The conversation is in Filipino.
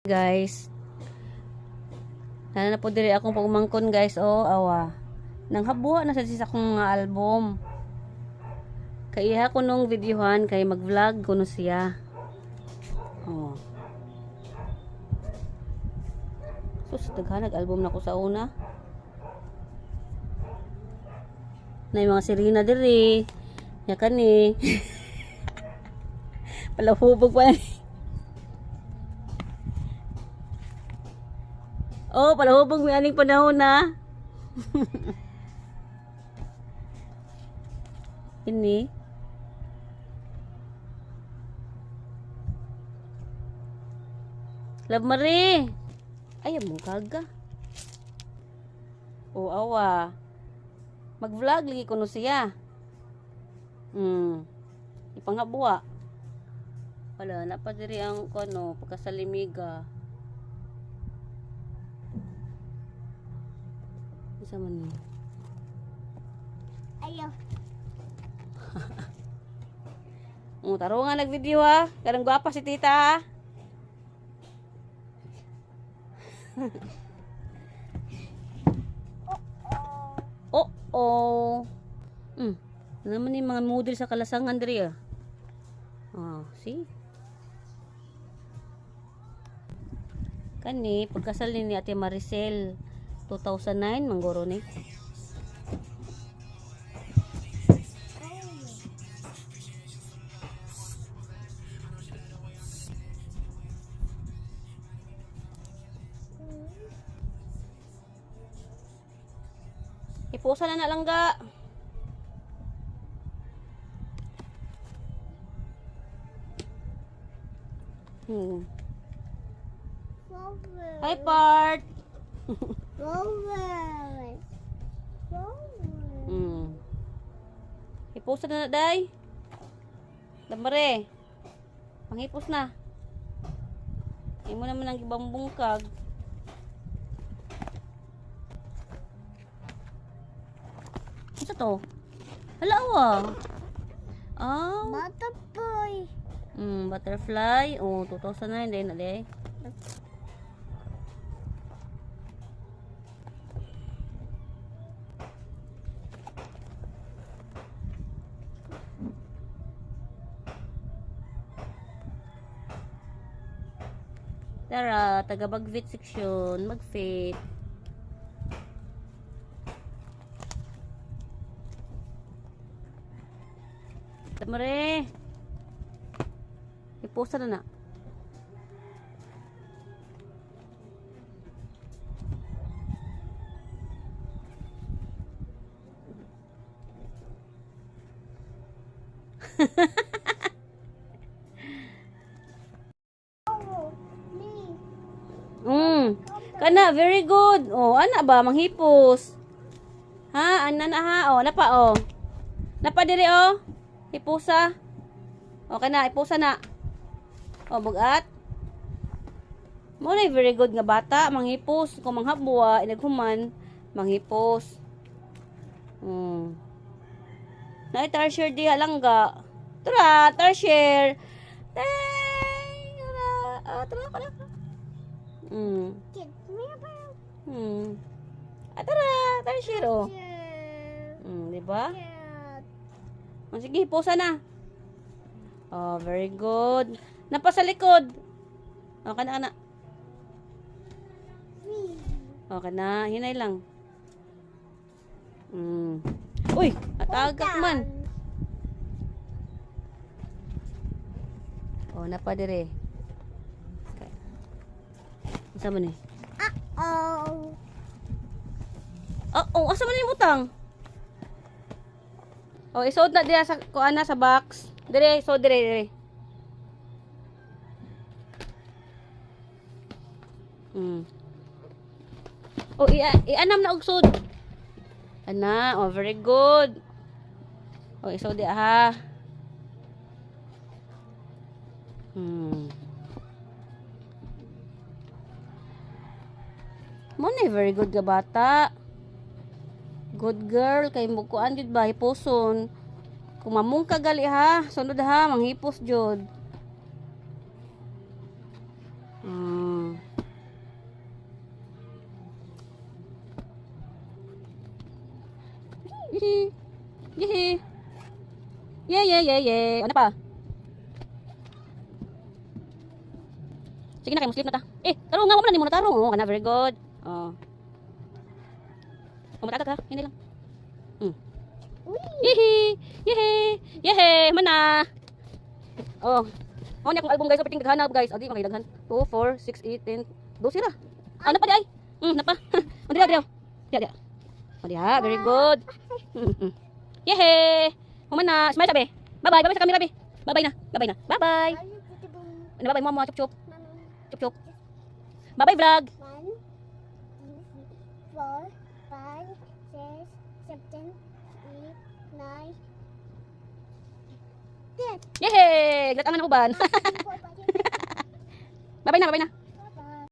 Guys, na po diri akong pagmangkon guys. Oh, awa nang habuha na sa akong mga album kay iha ko nung videohan kay mag-vlog kuno siya. Oh, sus daghan album na ko sa una na yung mga sirina diri ya kani palahubog pa. Oh, palahubog may aning panahon na. Ini. Love Marie. Ay, mong kaga. Oh, awa. Mag-vlog lagi kuno siya. Ipanghabuwa. Wala na pa diri ang kuno pagkasalimiga. Isa man ni. Ayaw. Taro nga nag-video ha. Karang gwapa si tita ha. Oh. Ano naman yung mga model sa kalasangan diri ah. Oh, see? Kani, pagkasal ni Ate Maricel 2009 manggoro ni. Ipusa na lang ga. Hi part. Ipusa na day. Damare. Pangipos na. Imo naman ang ibang bungkag. Ano to? Hala awa. Oh. Butterfly. Butterfly. Oh, 2009 din na day. Tara, taga mag-fit section, mag-fit. Tamare. Iposa na na. Kana, very good. Oh, ana ba manghipos? Ha, ana na ha. Oh, napa oh. Napa diri oh. Hipusa. Oh, kana ipusa na. Oh, bugat. Mo na very good nga bata, manghipos. Kung manghabwa, inaghuman, manghipos. Na tar-share diha lang ga. Tara, tar-share. Tara ka na. Tara, tar-share oh. Diba? Sige, hipusa na. Oh, very good. Napa sa likod. Oh, kana. Oh, kana. Hinay lang. Uy, atagak man. Oh, napa dire. Asa man ni? Oh, asa man yung butang? Oh, isod na diya sa kuana sa box. Dire, so dire. Oh, ianam na og sud. Ana, oh very good. Oh, isod diya ha. Mo na very good ka bata. Good girl, kay mo kuan jud ba hiposon. Kung mamong ka gali ha, sunod ha, manghipos jud. Hihi. Hihi. Ye. Ano pa? Sige na, kay muslim na ta. Tarong nga, wala ni mo na tarong. Oh, kana, very good. Oh. Matagal ka, hindi lang. Yehe, mana. Oh. Oh, ni akong album guys, opening daghan guys. Adi makidaghan. 2 4 6 8 10 12 ra. Ah, napa di ay. Napa. Andi ra. Dia. Oh, dia, very good. Yehe. Mana, smile sabi. Bye-bye, bye-bye sa camera be. Bye-bye na. Bye-bye. Ano bye-bye mo, chup-chup. Chup-chup. Bye-bye vlog. 1, 2, 4, 5, 6, 7, 8, 9, 10. Yehe, gatangan uban. Bye. Bye-bye na.